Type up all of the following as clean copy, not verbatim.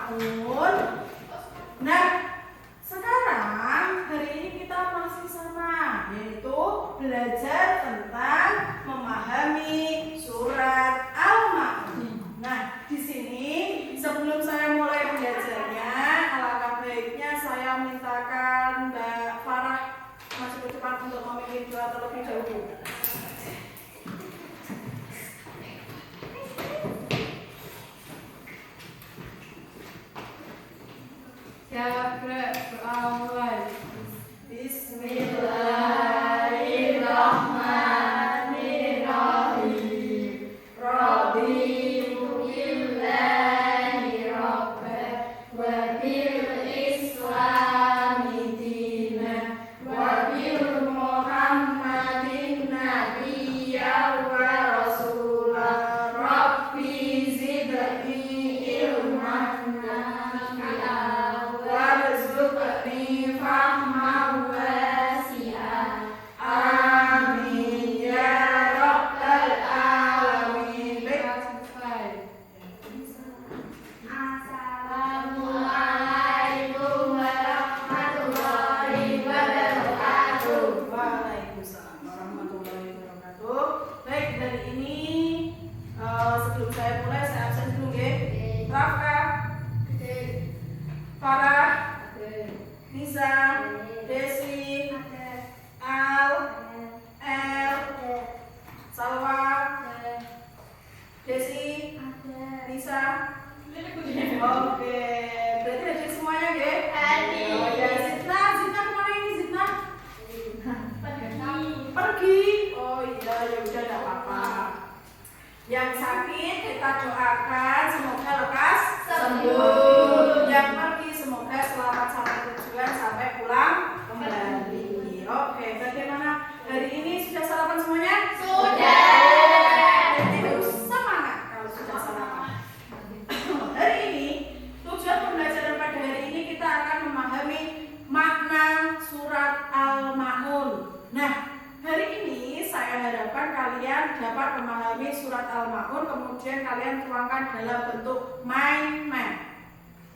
al-ma'un. Nah, sekarang hari ini kita masih sama, yaitu belajar tentang memahami surat al-ma'un. Nah, di sini sebelum saya mulai belajarnya, alangkah baiknya saya mintakan Mbak Farah masuk ke depan untuk memimpin doa terlebih dahulu. Ya, berdoa. Bismillahirrahmanirrahim. Raditu billahi rabban wa bil islami dinan wa bil muhammadin nabiyyan wa rasulan. Rabbi zidni ilman nafi'an warzuqni fahman wasi'an. Amin ya rabbal alamin. Assalamualaikum warahmatullahi wabarakatuh. Waalaikumsalam warahmatullahi wabarakatuh. Baik, dari ini sebelum saya mulai saya absen dulu ya. Rafka, Farah, Nisa, Desi, Al, El, Salwa, Desi, Nisa. Oke, berarti hadir semuanya ya? Hadir. Oh ya, Zidna kemana ini Zidna? Pergi. Oh iya, ya udah enggak apa-apa. Yang sakit kita doakan semoga lekas sembuh. Yang pergi semoga selamat sampai tujuan, sampai pulang kembali. Oke, bagaimana hari ini sudah sarapan semuanya? Sudah. Berarti harus semangat kalau sudah sarapan. Hari ini tujuan pembelajaran pada hari ini kita akan memahami makna surat Al-Ma'un. Nah, hari ini saya harapkan kalian dapat memahami surat Al-Ma'un, kemudian kalian tuangkan dalam bentuk mind map.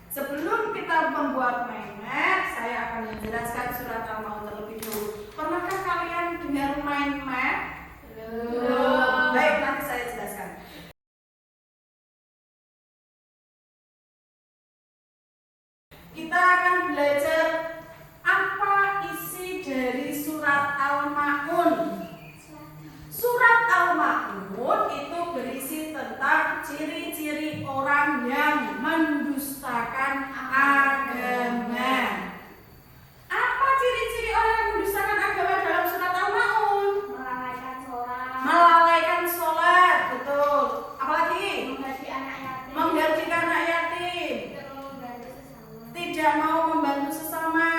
Sebelum kita membuat mind map, saya akan menjelaskan surat Al-Ma'un terlebih dahulu. Pernahkah kalian dengar mind map? Belum. Baik, nanti saya jelaskan. Kita akan belajar apa isi dari surat Al-Ma'un. Surat Al-Ma'un itu berisi tentang ciri-ciri orang yang mendustakan agama. Apa ciri-ciri orang yang mendustakan agama dalam surat Al-Ma'un? Melalaikan sholat, betul. Apalagi? Menggantikan anak yatim. Tidak mau membantu sesama.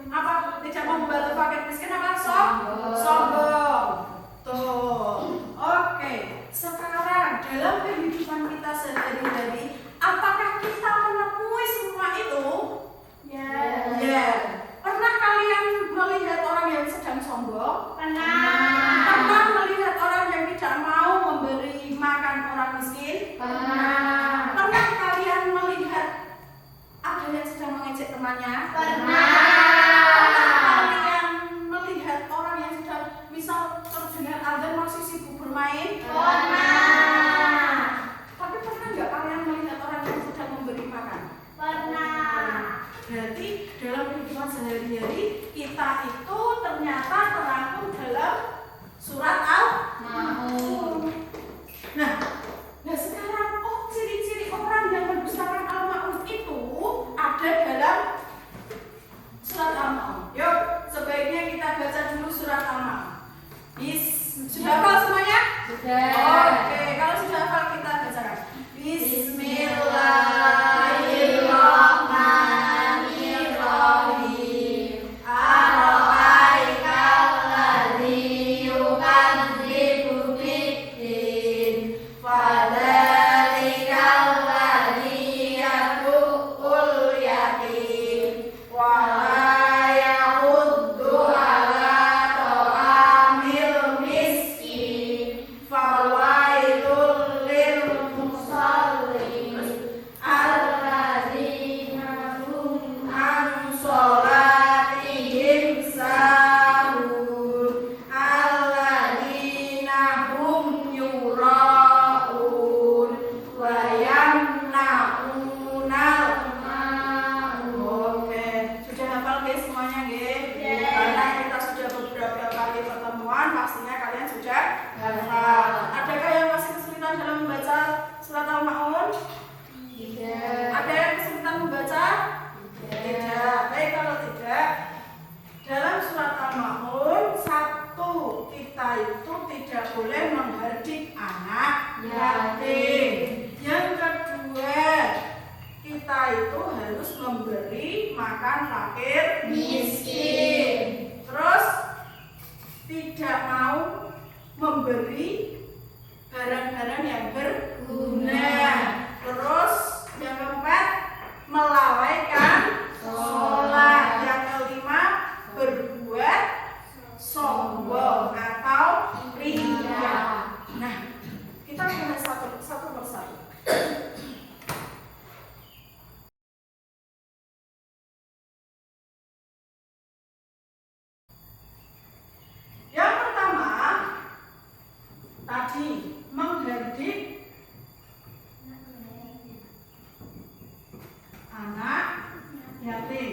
Apa? Tidak mau membantu fakir miskin apa? Sombong. Tuh. Oke. Sekarang dalam kehidupan kita sehari-hari, apakah kita menemui semua itu? Ya. Pernah kalian melihat orang yang sedang sombong? Pernah melihat orang yang tidak mau memberi makan orang miskin? Pernah kalian melihat ada yang sedang mengejek temannya? Pernah kalian melihat orang yang sedang misal terdengar azan masih sibuk bermain? Tapi pernah nggak kalian melihat orang yang sedang memberi makan? Berarti dalam kehidupan sehari-hari kita itu ternyata terangkum dalam surat Al-Ma'un. Nah sekarang ciri-ciri orang yang mendustakan Al-Ma'un itu ada dalam surat Al-Ma'un. Yuk, sebaiknya kita baca dulu surat Al-Ma'un. Sudah hafal semuanya? Sudah. Oke, kalau sudah hafal kita bacakan. Bismillahirrahmanirrahim. Ar-ra'aikal ladzi yukallimu akan fakir miskin. Terus tidak mau memberi barang-barang yang berguna. Terus yang keempat melalaikan sholat. Yang kelima berbuat sombong atau ria. Nah, kita mulai satu persatu. Yang pertama tadi menghardik anak yatim.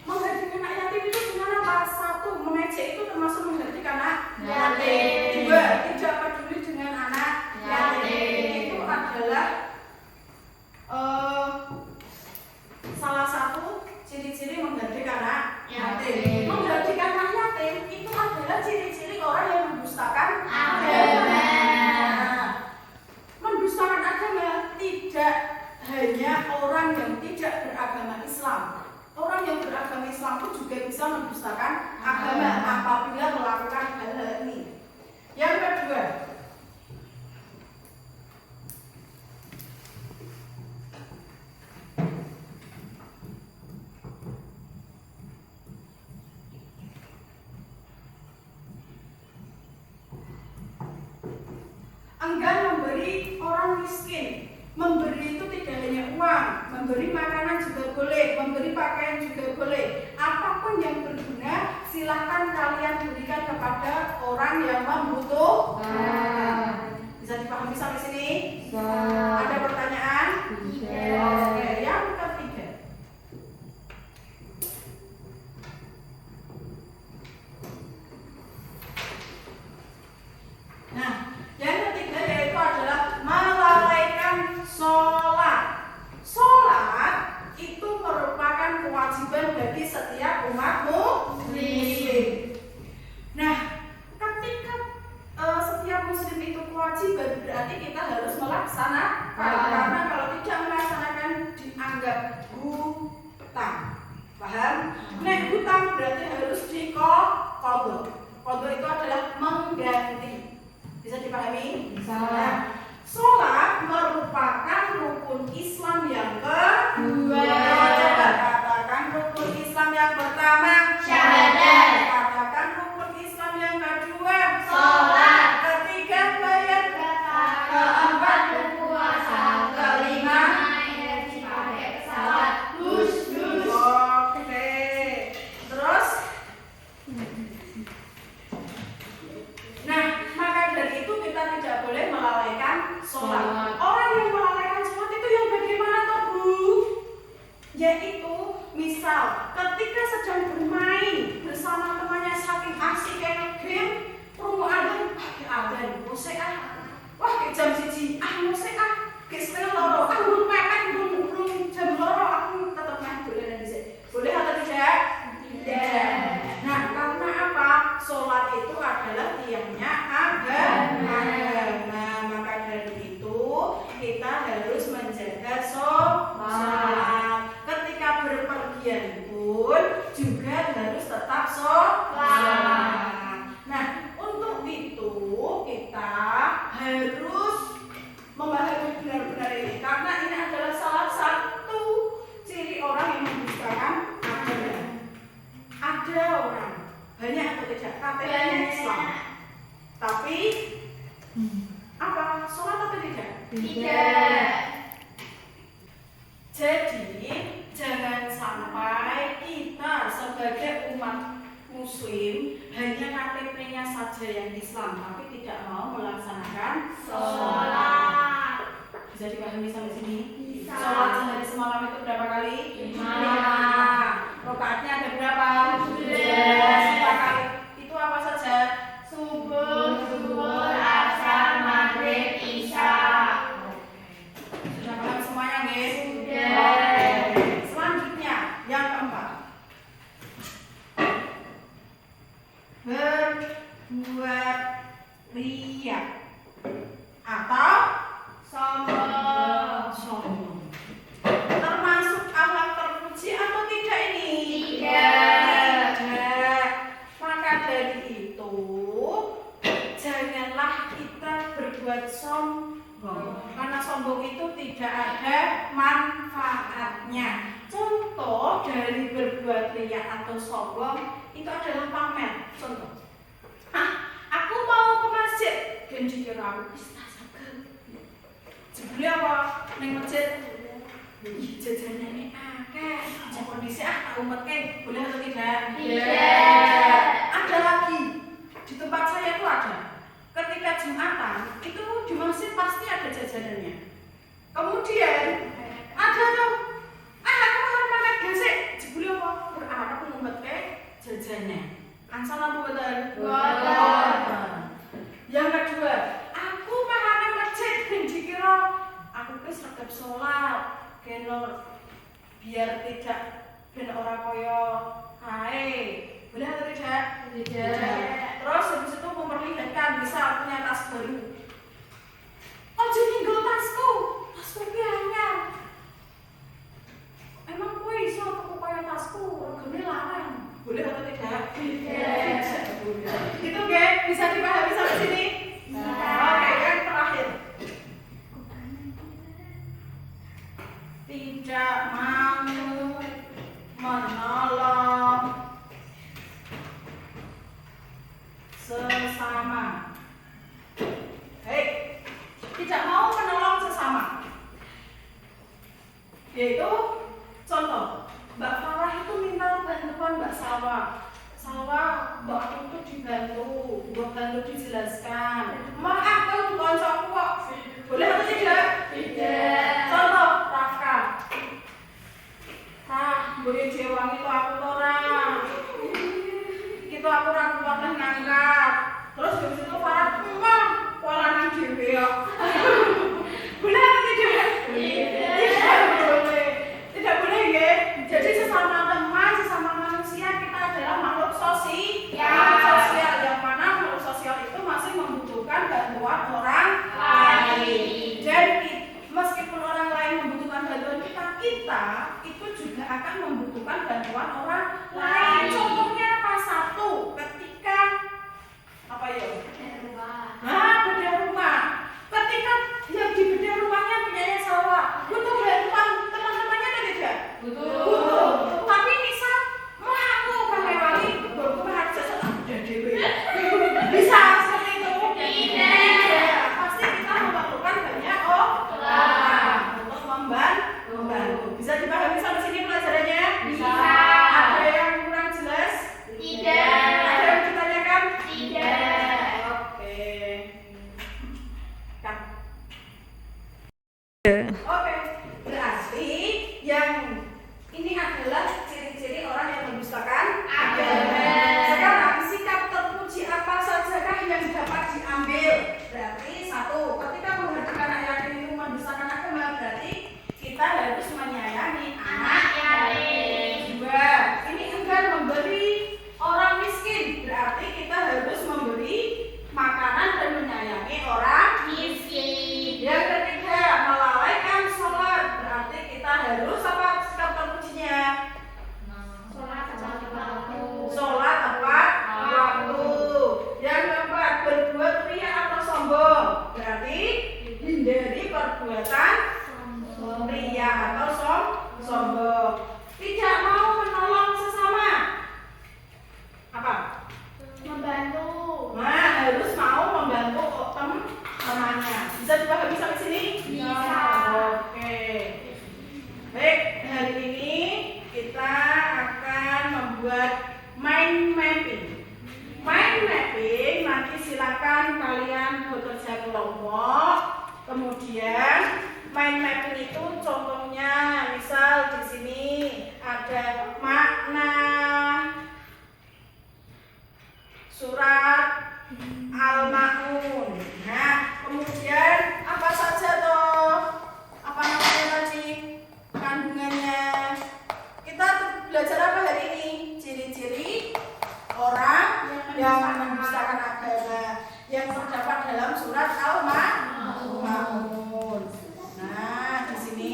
Menghardik anak yatim itu gimana Pak? Satu, mengejek itu termasuk menghardik anak yatim. Dua, tidak peduli dengan anak yatim. Itu adalah salah satu ciri-ciri menghardik anak yatim. Menghardik anak yatim itu adalah ciri-ciri orang yang mendustakan agama. Mendustakan agama tidak hanya orang yang tidak beragama Islam. Orang yang beragama Islam pun juga bisa mendustakan agama apabila melakukan hal-hal ini. Yang kedua, enggan memberi orang miskin. Memberi itu tidak hanya uang, memberi makanan juga boleh, memberi pakaian juga boleh. Apapun yang berguna, silakan kalian berikan kepada orang yang membutuhkan. Bisa dipahami sampai sini? Ada pertanyaan? Oke, yang ketiga. Nah, yang ketiga yaitu adalah melalaikan sholat. Sholat itu merupakan kewajiban bagi setiap umat muslim. Nah, ketika setiap muslim itu kewajiban, berarti kita harus melaksanakan. Karena kalau tidak melaksanakan dianggap hutang. Paham? Nah, hutang berarti harus diqadha. Qadha itu adalah mengganti. Bisa dipahami? Bisa. Nah, sholat merupakan rukun Islam yang kedua. Coba katakan rukun Islam yang pertama syahadat. Katakan rukun Islam yang kedua sholat. Ketiga bayar zakat. Keempat berpuasa. Kelima dipakai pesawat. Oke. Terus nah, maka dari itu kita tidak boleh melalaikan sholat. Orang yang melalaikan sholat itu yang bagaimana toh Bu? Yaitu misal ketika sedang bermain bersama temannya saking asik kayak game, rungu adzan, pakai adzan, musik wah kayak jam 1, musik kayak setengah loro, belum pepet, belum jam loro, aku tetap main boleh dan bisa. Boleh atau tidak? Tidak. Nah, karena apa? Sholat itu adalah tiangnya agama. Nah, maka dari itu kita harus menjaga sholat. Ketika berpergian pun juga harus tetap sholat. Nah, untuk itu kita harus memahami benar-benar ini, karena ini adalah salah satu ciri orang yang mendustakan agama. Ada orang banyak atau tidak KTP-nya Islam, tapi apa sholat atau tidak? Tidak. Jadi jangan sampai kita sebagai umat muslim hanya KTP-nya saja yang Islam, tapi tidak mau melaksanakan sholat. Bisa dipahami sampai sini? Bisa. Sholat sehari semalam itu berapa kali? 5. Rakaatnya ada berapa? 7 kali. Itu apa saja? Subuh, zuhur, asar, maghrib, isya. Sudah paham semuanya, guys? Sudah. Selanjutnya yang keempat, berbuat riya atau sombong. Termasuk apa sombong itu tidak ada manfaatnya. Contoh dari berbuat riya atau sombong itu adalah pamer. Contoh, aku mau ke masjid dan dikira aku istasakan. Jebule apa? Neng masjid ih jajanane akeh. Kondisi tak umetke, boleh atau tidak? Tidak. Ada lagi di tempat saya itu ada. Ketika Jumatan itu di masjid pasti ada jajanannya. Kemudian ada tuh, aku mau makan gesek. Jebule apa? Berarep ngumpetke jajannya. Ansal apa betul? Betul. Yang kedua, aku mahane masjid ben dikira aku wis regep salat, kenor biar tidak ben ora kaya kae. Boleh atau tidak? Tidak. Terus habis itu memperlihatkan misal punya tas baru. Ojo ninggal tasku ki anyar. Emang kowe iso tuku kaya tasku, regane larang. Boleh atau tidak? Tidak. Itu nggih, bisa dipahami sampai sini? Oke, yang terakhir. Tidak mau menolong sesama. Hei, tidak mau menolong sesama. Yaitu contoh, Mbak Farah itu minta bantuan Mbak Salwa. Salwa, Mbak aku tuh dibantu, Mbak bantu dijelaskan. Maaf, aku koncoku kok. Boleh atau tidak? Tidak. Contoh, Rafka. Boleh jewangi itu aku tora. Itu aku ragu banget ngangkat. Terus habis itu Farah, pola nang dhewe ya. Boleh atau tidak? Tidak boleh. Tidak boleh ya. Jadi sesama teman, sesama manusia kita adalah makhluk sosial. Yang mana makhluk sosial itu masih membutuhkan bantuan orang lain. Dan meskipun orang lain membutuhkan bantuan kita itu juga akan membutuhkan bantuan orang lain. Contohnya apa? Satu, ketika apa ya? Bedah rumah. Ketika yang di bedah rumahnya punyanya Salwa, butuh bantuan teman-temannya ada tidak? Butuh. Tapi misal aku wali baru harus jasa bedah dewe. Bisa seperti itu? Tidak. Pasti kita memerlukan banyak orang untuk membantu. Bisa dipahami sampai sini pelajarannya? Bisa. Ada yang kurang jelas? Tidak. Ada yang ditanyakan? Tidak. Oke. Kan. Oke, berarti yang ini adalah ciri-ciri orang yang mendustakan agama. Sekarang sikap terpuji apa sajakah yang dapat diambil? Berarti satu, ketika menghentikan ayat ini mendustakan agama, berarti kita harus menyayangi anak yatim. Dua, ini enggan memberi orang miskin, berarti kita harus memberi makanan dan menyayangi orang miskin. Yang ketiga, melalaikan sholat, berarti kita harus apa sikap terpujinya? Sholat tepat waktu. Yang keempat, berbuat riya atau sombong, berarti hindari perbuatan riya atau sombong. Tidak mau menolong sesama, apa? Membantu. Nah, harus mau membantu temannya. Bisa dipahami sampai sini? Bisa. Oke. Baik, hari ini kita akan membuat mind mapping. Mind mapping nanti silakan kalian bekerja kelompok. Kemudian mind mapping itu contohnya misal di sini ada makna surat Al-Ma'un. Nah, kemudian apa saja toh? Apa namanya tadi? Kandungannya. Kita belajar apa hari ini? Ciri-ciri orang yang mendustakan agama yang terdapat dalam surat Al-Ma'un. Nah, di sini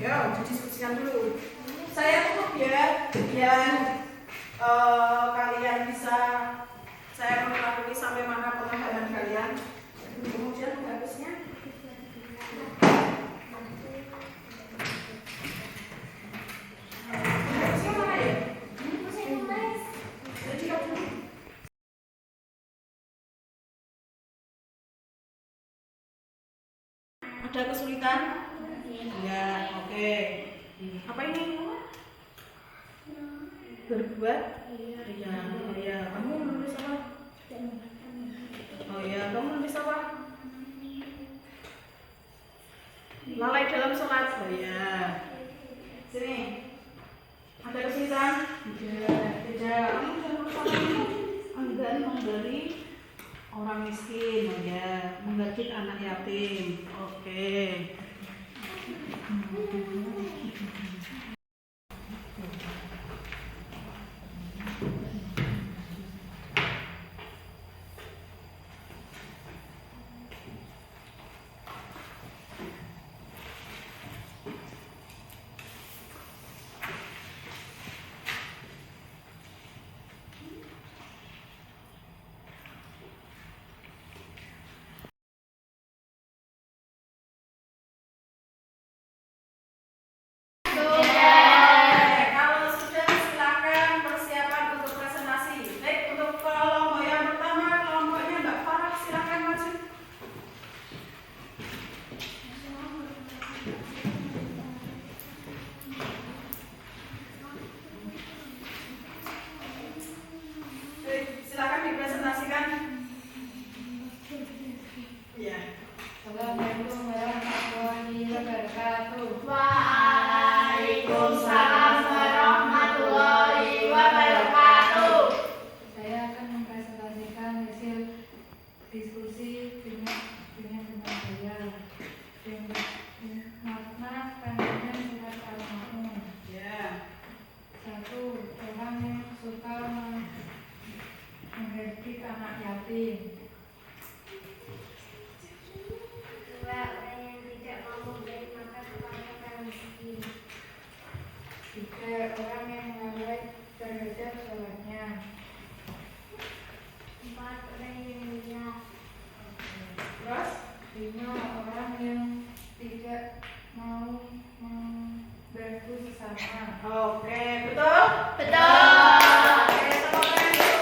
Ayo didiskusikan dulu. Saya tutup ya, biar kalian bisa saya mengetahui sampai mana pemahaman kalian. Kemudian habisnya mana ya? Ada kesulitan? Enggak, oke. Apa ini? Berbuat? Iya, oh ya. Kamu menulis apa? Oh ya, kamu menulis apa? Lalai dalam sholat. Oh ya. Sini. Ada kesulitan? Tidak. Kamu menulis apa? Enggan memberi orang miskin. Oh ya. Membagi anak yatim. Oke. Kalau sudah silakan persiapan untuk presentasi. Baik, untuk kelompok yang pertama, kelompoknya Mbak Farah, silakan maju. Baik, silakan dipresentasikan. Iya. Assalamualaikum warahmatullahi wabarakatuh. Waalaikumsalam warahmatullahi wabarakatuh. Saya akan mempresentasikan hasil diskusi dengan teman saya. Makna kandungan surat Al-Maun. Ya. 1. Orang yang suka menghardik anak yatim. 2. Orang yang tidak mau memberi makan kepada orang miskin. 3. Orang yang lalai terhadap sholatnya. 4. Orang yang liar. Terus? 5. Orang yang tidak mau membantu sesama. Oke, betul? Betul. Oke, tepuk tangan dulu.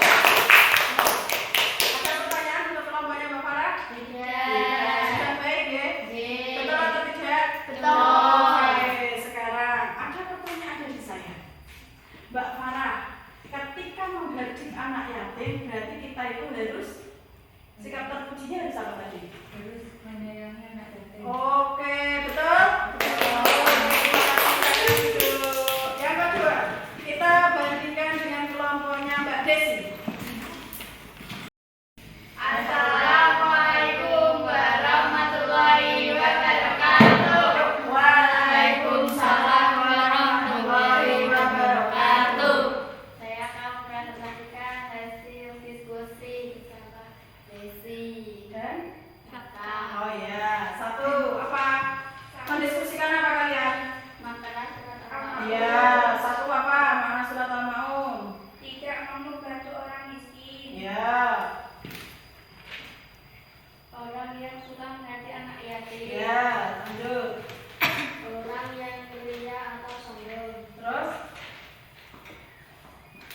Ada pertanyaan untuk kelompoknya Mbak Farah? Sudah baik ya? Betul atau tidak? Betul. Oke, sekarang ada pertanyaan dari saya. Mbak Farah, ketika menghardik anak yatim, berarti kita itu harus sikap terpujinya harus apa tadi? Terus menyayangi anak yatim. Oke, betul? Yang kedua, kita bandingkan dengan kelompoknya Mbak Desi. Assalamualaikum warahmatullahi wabarakatuh. Waalaikumsalam warahmatullahi wabarakatuh. Saya akan mempresentasikan hasil diskusi bersama Desi Dan? Kata Oh ya, satu apa? Mendiskusikan apa kalian? makanan surat Al-Maun. Iya, satu apa? Mana surat Al-Maun? Tidak mau membantu orang miskin. Iya. Orang yang suka menghardik anak yatim. Iya, lanjut. Orang yang belia atau sombong. Terus?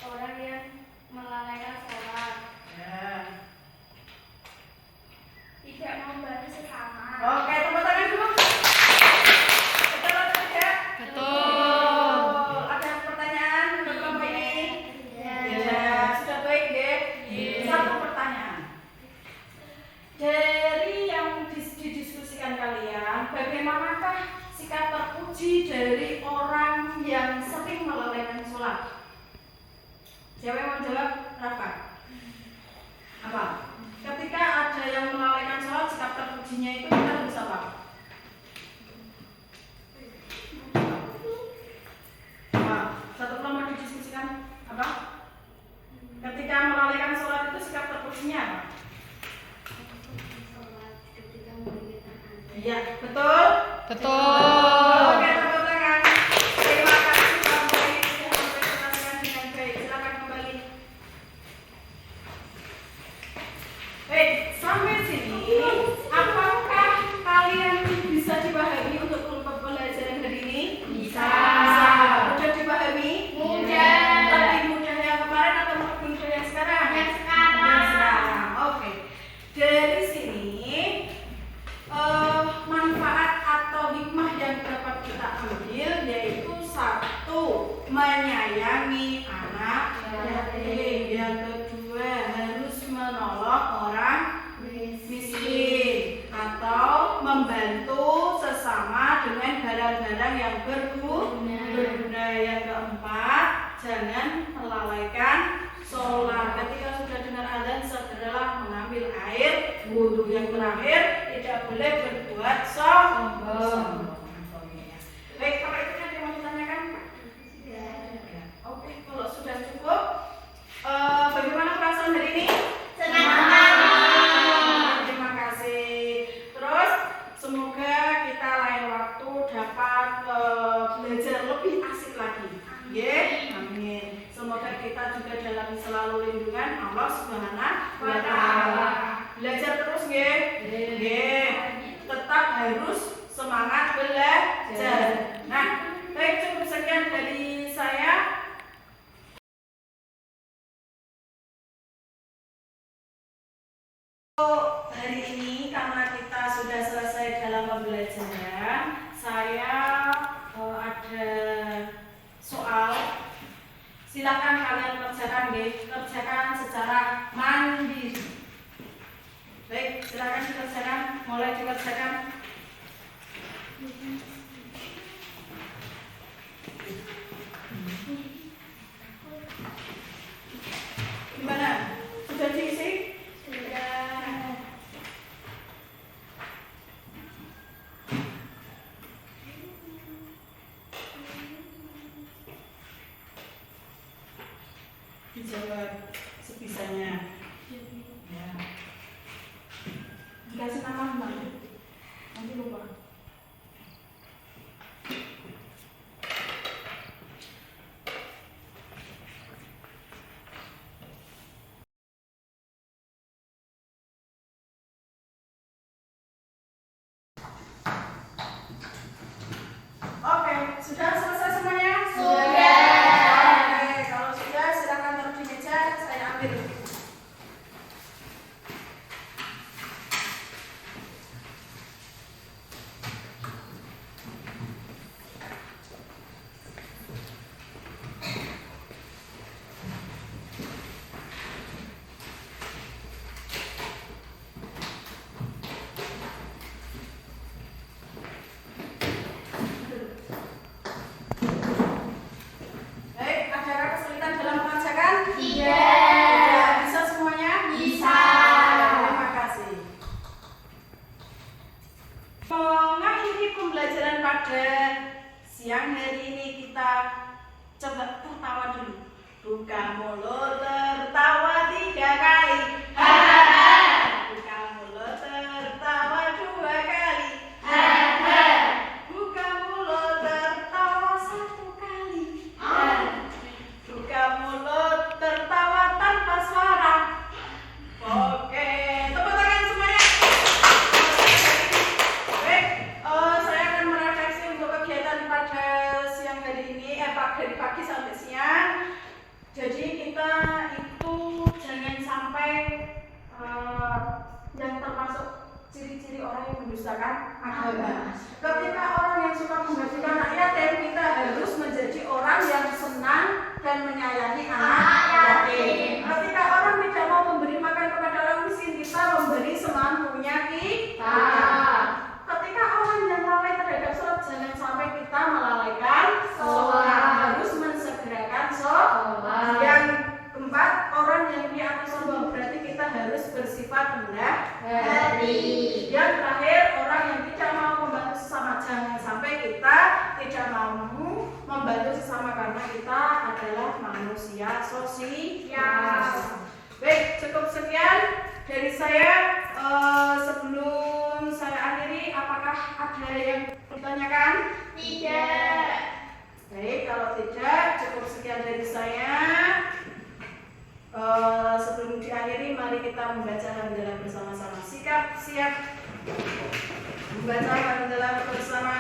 Orang yang melalaikan sholat. Ya. Tidak mau membantu sesama. Oke, tepuk tangan dulu. Betul atau tidak? Betul. Ada pertanyaan untuk kelompok ini? Ya. Ya, sudah baik deh. Satu pertanyaan. Dari yang didiskusikan kalian, bagaimanakah sikap terpuji dari orang yang sering melalaikan sholat? Siapa yang mau jawab? Rafa. Apa? Ketika ada yang melalaikan sholat, sikap terpujinya itu kita harus apa? Apa? Satu kelompok didiskusikan apa? Ketika melalaikan sholat itu sikap terpujinya apa? Sholat ketika memberikan azan. Iya, betul? Betul. Oke, tepuk tangan. barang-barang yang berguna. Yang keempat, jangan melalaikan sholat. Ketika sudah dengar azan, segeralah mengambil air wudhu. Yang terakhir, tidak boleh berbuat sombong. Baik, apa itu yang mau ditanyakan? Oke, kalau sudah cukup, bagaimana perasaan hari ini? Senang. Terima kasih. Terus semoga kita lain waktu dapat belajar lebih asik lagi. Amin. Semoga kita juga dalam selalu lindungan Allah Subhanahu wa Ta'ala. Belajar terus, tetap harus semangat belajar. Nah, baik, cukup sekian dari saya. Hari ini karena kita sudah selesai dalam pembelajaran, saya ada soal. Silakan kalian kerjakan secara mandiri. Baik, silakan dikerjakan, mulai dikerjakan. Gimana? Sudah diisi? Sudah. Dijawab sebisanya. Ya. Dikasih nama nanti lupa. Oke, sudah selesai semuanya? Oke, kalau sudah silakan taruh di meja, saya ambil. Baik, adakah kesulitan dalam mengerjakan? Sudah bisa semuanya? Terima kasih. Mengakhiri pembelajaran pada siang hari ini, kita coba tertawa dulu. Buka mulut tertawa 3 kali. Buka mulut tertawa 2 kali. Buka mulut tertawa 1 kali. Buka mulut tertawa tanpa suara. Oke, tepuk tangan semuanya. Baik, saya akan merefleksi untuk kegiatan pada siang hari ini, dari pagi sampai siang. Jadi kita itu jangan sampai yang termasuk ciri-ciri orang yang mendustakan agama. Ketika orang yang suka membagikan anak yatim, kita harus menjadi orang yang senang dan menyayangi anak yatim. Ketika orang tidak mau memberi makan kepada orang miskin, kita memberi semampunya kita. Ketika orang yang lalai terhadap sholat, jangan sampai kita melalaikan sholat. Harus mensegerakan sholat. Yang keempat, orang yang iri atau sombong, berarti kita harus bersifat rendah hati. Yang terakhir, orang yang tidak mau membantu sesama, jangan sampai kita tidak mau membantu sesama karena kita adalah manusia sosial. Baik, cukup sekian dari saya. Sebelum saya akhiri, apakah ada yang ditanyakan? Tidak. Baik, kalau tidak, cukup sekian dari saya. Sebelum diakhiri, mari kita membaca hamdalah bersama-sama. Siap membaca hamdalah bersama.